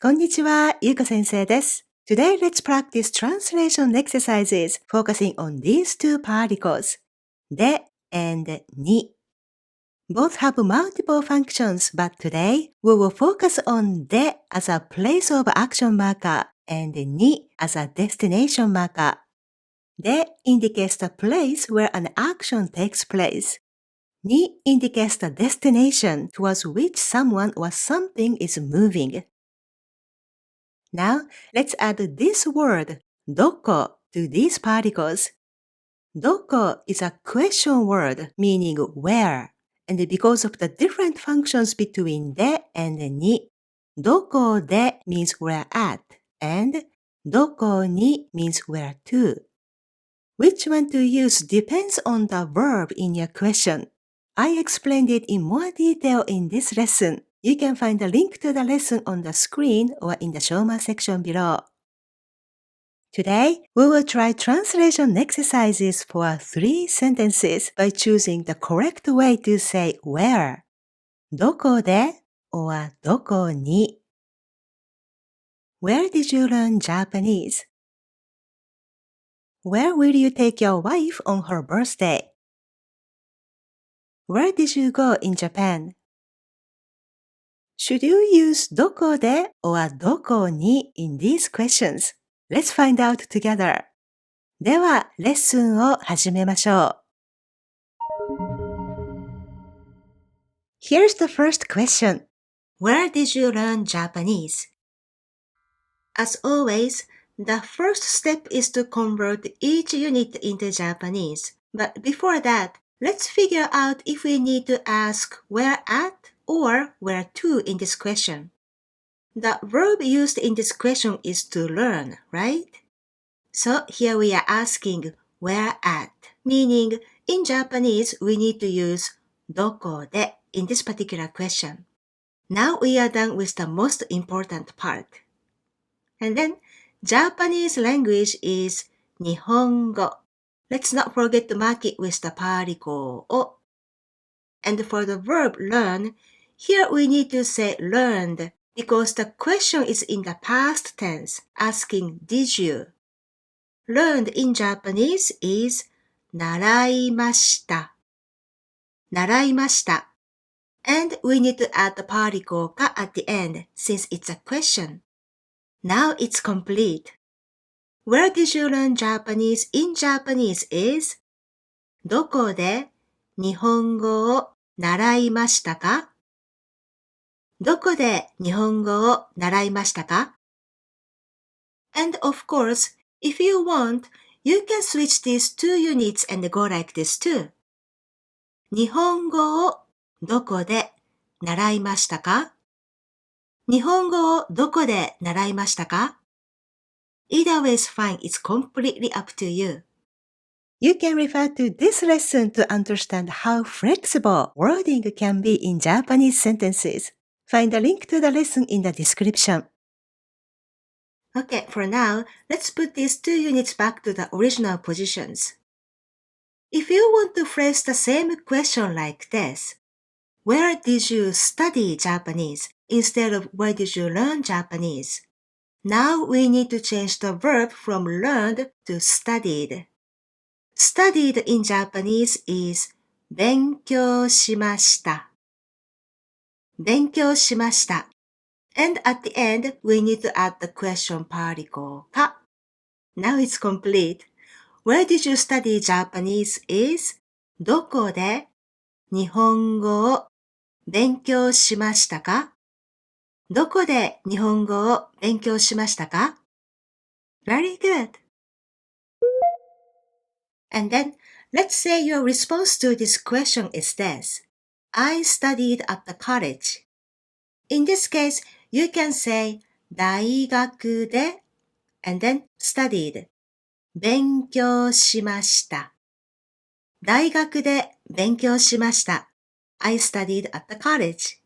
こんにちは、ゆうこ先生です。Today, let's practice translation exercises focusing on these two particles, で and に. Both have multiple functions, but today we will focus on で as a place of action marker and に as a destination marker. で indicates the place where an action takes place. に indicates the destination towards which someone or something is moving.Now, let's add this word, どこ to these particles. どこ is a question word meaning where, and because of the different functions between で and に, どこで means where at, and どこに means where to. Which one to use depends on the verb in your question. I explained it in more detail in this lesson.You can find a link to the lesson on the screen or in the show more section below. Today, we will try translation exercises for 3 sentences by choosing the correct way to say where. どこで or どこに. Where did you learn Japanese? Where will you take your wife on her birthday? Where did you go in Japan?Should you use どこで or どこに in these questions? Let's find out together. では、レッスンを始めましょう。Here's the first question. Where did you learn Japanese? As always, the first step is to convert each unit into Japanese. But before that, let's figure out if we need to ask where at?or where to in this question. The verb used in this question is to learn, right? So here we are asking where at, meaning in Japanese we need to use どこで in this particular question. Now we are done with the most important part. And then Japanese language is 日本語. Let's not forget to mark it with the particle を. And for the verb learn,Here we need to say learned because the question is in the past tense, asking did you. Learned in Japanese is 習いました。習いました。And we need to add the particle か at the end since it's a question. Now it's complete. Where did you learn Japanese in Japanese is どこで日本語を習いましたかどこで日本語を習いましたか And of course, if you want, you can switch these two units and go like this too. 日本語をどこで習いましたか日本語をどこで習いましたか Either way is fine, it's completely up to you. You can refer to this lesson to understand how flexible wording can be in Japanese sentences.Find a link to the lesson in the description. Okay, for now, let's put these two units back to the original positions. If you want to phrase the same question like this, where did you study Japanese instead of where did you learn Japanese? Now we need to change the verb from learned to studied. Studied in Japanese is 勉強しました。勉強しました。And at the end, we need to add the question particle か。Now it's complete. Where did you study Japanese is どこで日本語を勉強しましたかどこで日本語を勉強しましたか Very good. And then, let's say your response to this question is this.I studied at the college. In this case, you can say 大学で and then studied. 勉強しました。大学で勉強しました。I studied at the college.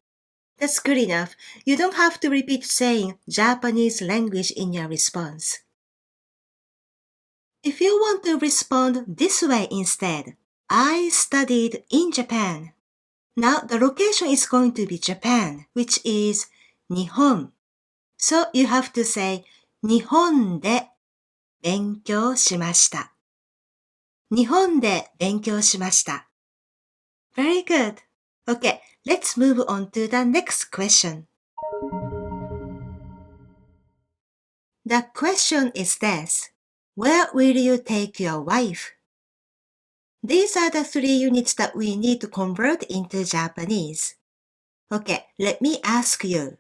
That's good enough. You don't have to repeat saying Japanese language in your response. If you want to respond this way instead, I studied in Japan.Now, the location is going to be Japan, which is 日本. So you have to say 日本で勉強しました。日本で勉強しました。Very good. Okay, let's move on to the next question. The question is this. Where will you take your wife? These are the 3 units that we need to convert into Japanese. Okay, let me ask you.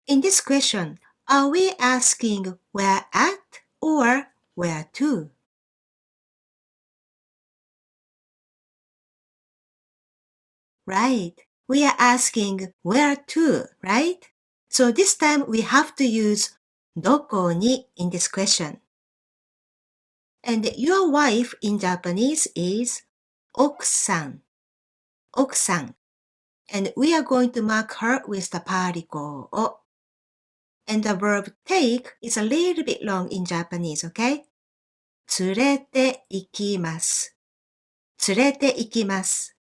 In this question, are we asking where at or where to? Right. We are asking where to, right? So this time we have to use どこに in this question. And your wife in Japanese is 奥さん。奥さん。And we are going to mark her with the particle を。And the verb take is a little bit long in Japanese, okay? 連れて行きます。連れて行きます。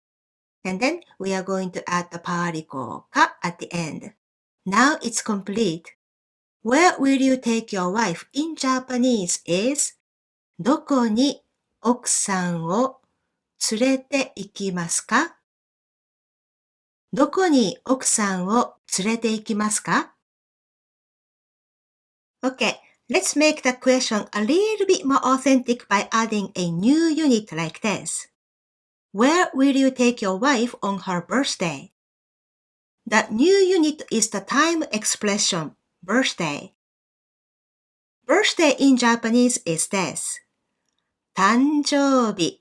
And then we are going to add the particle か at the end. Now it's complete. Where will you take your wife in Japanese is どこに奥さんを連れて行きますか？どこに奥さんを連れて行きますか？ Okay, let's make the question a little bit more authentic by adding a new unit like this. Where will you take your wife on her birthday? The new unit is the time expression, birthday. Birthday in Japanese is this. 誕生日。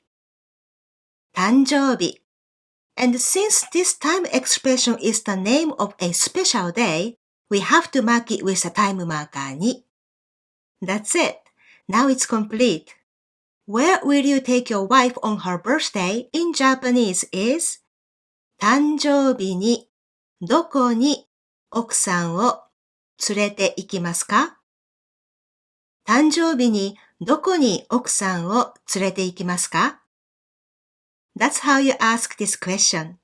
誕生日。And since this time expression is the name of a special day, we have to mark it with a time marker 2. That's it. Now it's complete. Where will you take your wife on her birthday in Japanese is 誕生日にどこに奥さんを連れて行きますか？誕生日にどこに奥さんを連れて行きますか？ That's how you ask this question.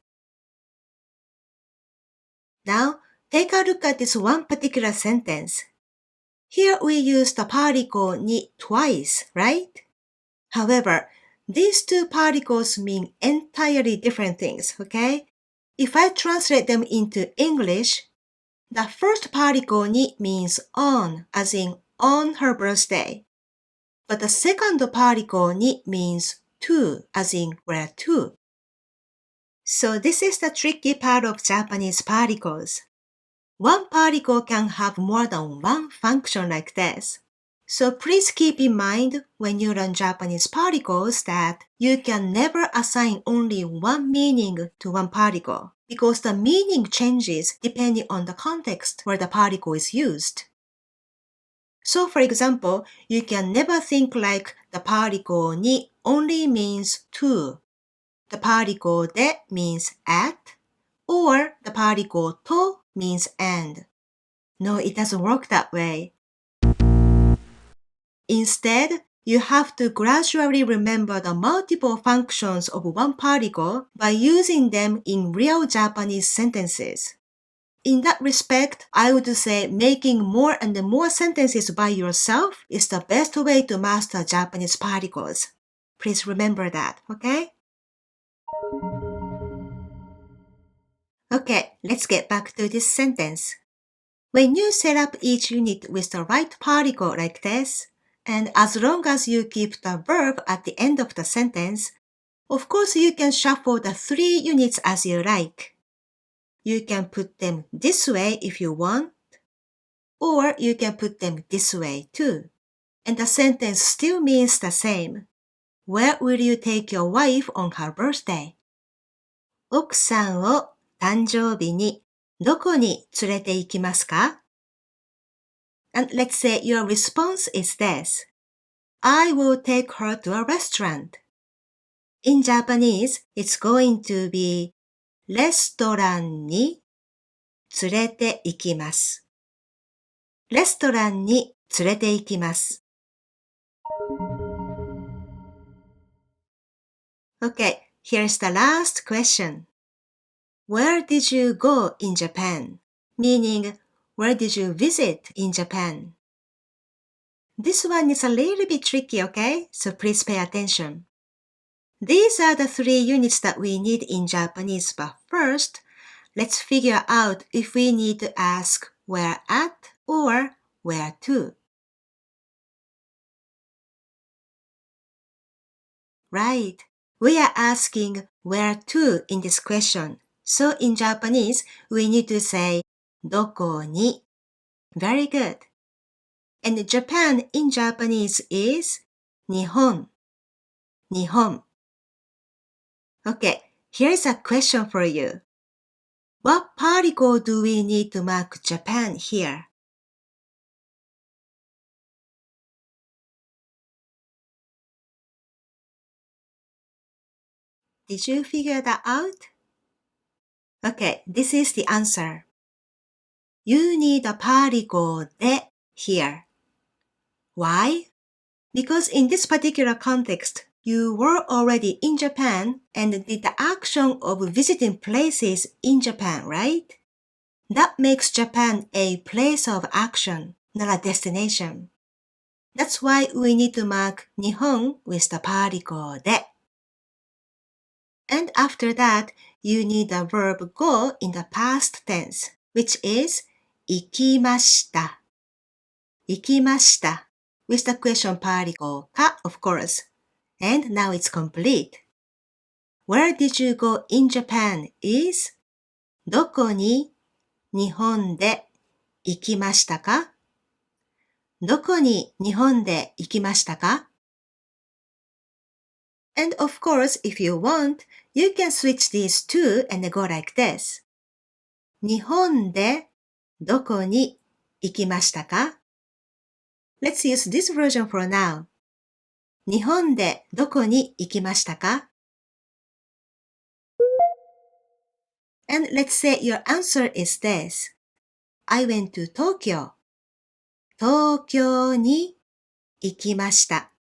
Now, take a look at this one particular sentence. Here we use the particle に twice, right? However, these 2 particles mean entirely different things, okay? If I translate them into English, the first particle に means on, as in on her birthday. But the second particle に means to, as in where to. So this is the tricky part of Japanese particles. One particle can have more than one function like this. So please keep in mind when you learn Japanese particles that you can never assign only one meaning to one particle because the meaning changes depending on the context where the particle is used. So for example, you can never think like the particle に only means to. The particle で means at, or the particle と means and. No, it doesn't work that way. Instead, you have to gradually remember the multiple functions of one particle by using them in real Japanese sentences. In that respect, I would say making more and more sentences by yourself is the best way to master Japanese particles. Please remember that, okay? Okay, let's get back to this sentence. When you set up each unit with the right particle like this, and as long as you keep the verb at the end of the sentence, of course you can shuffle the 3 units as you like. You can put them this way if you want, or you can put them this way too. And the sentence still means the same. Where will you take your wife on her birthday? 奥さんを誕生日にどこに連れて行きますか? And let's say your response is this. I will take her to a restaurant. In Japanese, it's going to be レストランに連れて行きます。レストランに連れて行きます。Okay, here's the last question. Where did you go in Japan? Meaning, Where did you visit in Japan? This one is a little bit tricky, okay? So please pay attention. These are the 3 units that we need in Japanese, but first, let's figure out if we need to ask where at or where to. Right. We are asking where to in this question. So in Japanese, we need to say どこに. Very good. And Japan in Japanese is 日本. 日本. Okay, here's a question for you. What particle do we need to mark Japan here? Did you figure that out? Okay, this is the answer. You need a particle で here. Why? Because in this particular context, you were already in Japan and did the action of visiting places in Japan, right? That makes Japan a place of action, not a destination. That's why we need to mark 日本 with the particle で. And after that, you need the verb go in the past tense, which is 行きました。行きました with the question particle か of course. And now it's complete. Where did you go in Japan is どこに日本で行きましたか？どこに日本で行きましたか？ And of course, if you want, you can switch these two and go like this. 日本でどこに行きましたか？ Let's use this version for now. 日本でどこに行きましたか？ And let's say your answer is this. I went to Tokyo. 東京に行きました。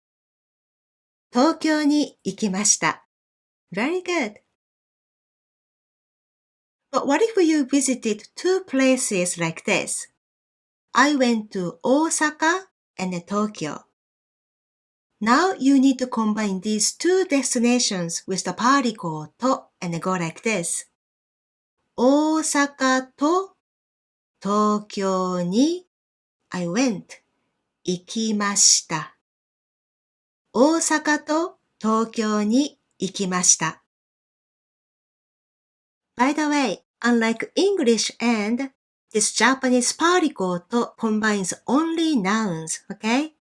東京に行きました。Very good. But what if you visited 2 places like this? I went to Osaka and Tokyo. Now you need to combine these 2 destinations with the particle と and go like this. 大阪と東京に I went 行きました。大阪と東京に行きました。By the way, unlike English and, this Japanese particle と combines only nouns, okay?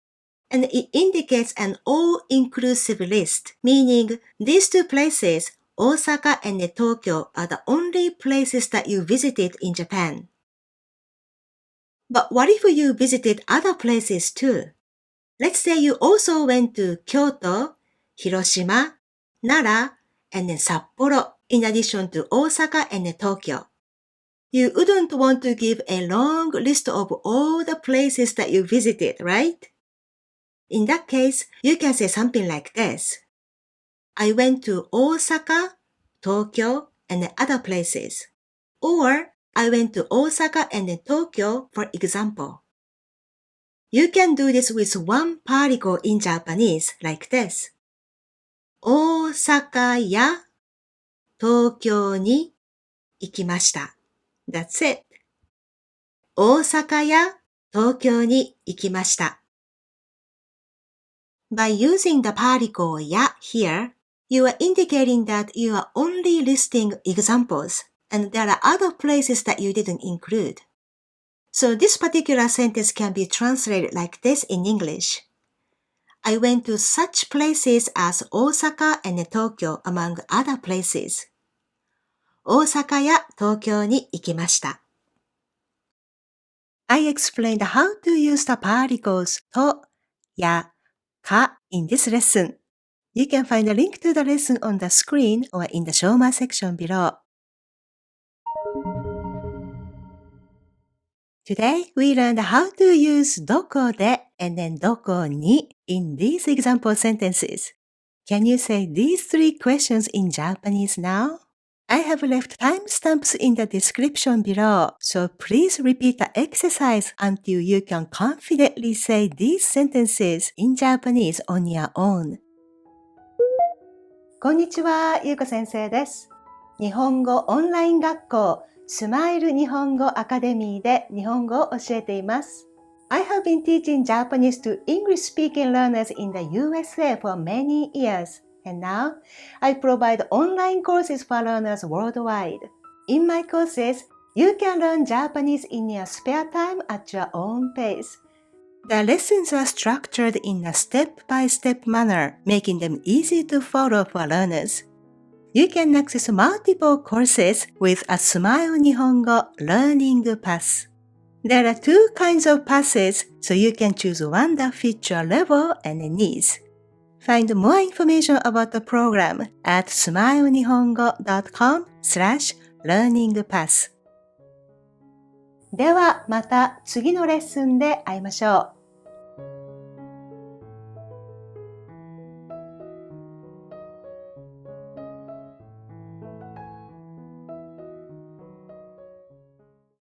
And it indicates an all-inclusive list, meaning these 2 places, Osaka and Tokyo, are the only places that you visited in Japan. But what if you visited other places too? Let's say you also went to Kyoto, Hiroshima, Nara, and then Sapporo, in addition to Osaka and Tokyo. You wouldn't want to give a long list of all the places that you visited, right? In that case, you can say something like this. I went to Osaka, Tokyo, and other places. Or, I went to Osaka and Tokyo, for example. You can do this with 1 particle in Japanese, like this. 大阪や東京に行きました。That's it. 大阪や東京に行きました。By using the particle や here, you are indicating that you are only listing examples and there are other places that you didn't include. So this particular sentence can be translated like this in English. I went to such places as Osaka and Tokyo among other places. 大阪や東京に行きました。I explained how to use the particles とやか in this lesson. You can find a link to the lesson on the screen or in the Shoma section below. Today, we learned how to use どこで and then どこに in these example sentences. Can you say these 3 questions in Japanese now? I have left timestamps in the description below, so please repeat the exercise until you can confidently say these sentences in Japanese on your own. こんにちは、ゆうこ先生です。日本語オンライン学校スマイル日本語アカデミーで日本語を教えています。I have been teaching Japanese to English-speaking learners in the USA for many years, and now I provide online courses for learners worldwide. In my courses, you can learn Japanese in your spare time at your own pace. The lessons are structured in a step-by-step manner, making them easy to follow for learners.You can access multiple courses with a Smile Nihongo learning pass. There are two kinds of passes, so you can choose one that fits your level and needs. Find more information about the program at smilenihongo.com/learningpass. ではまた次のレッスンで会いましょう。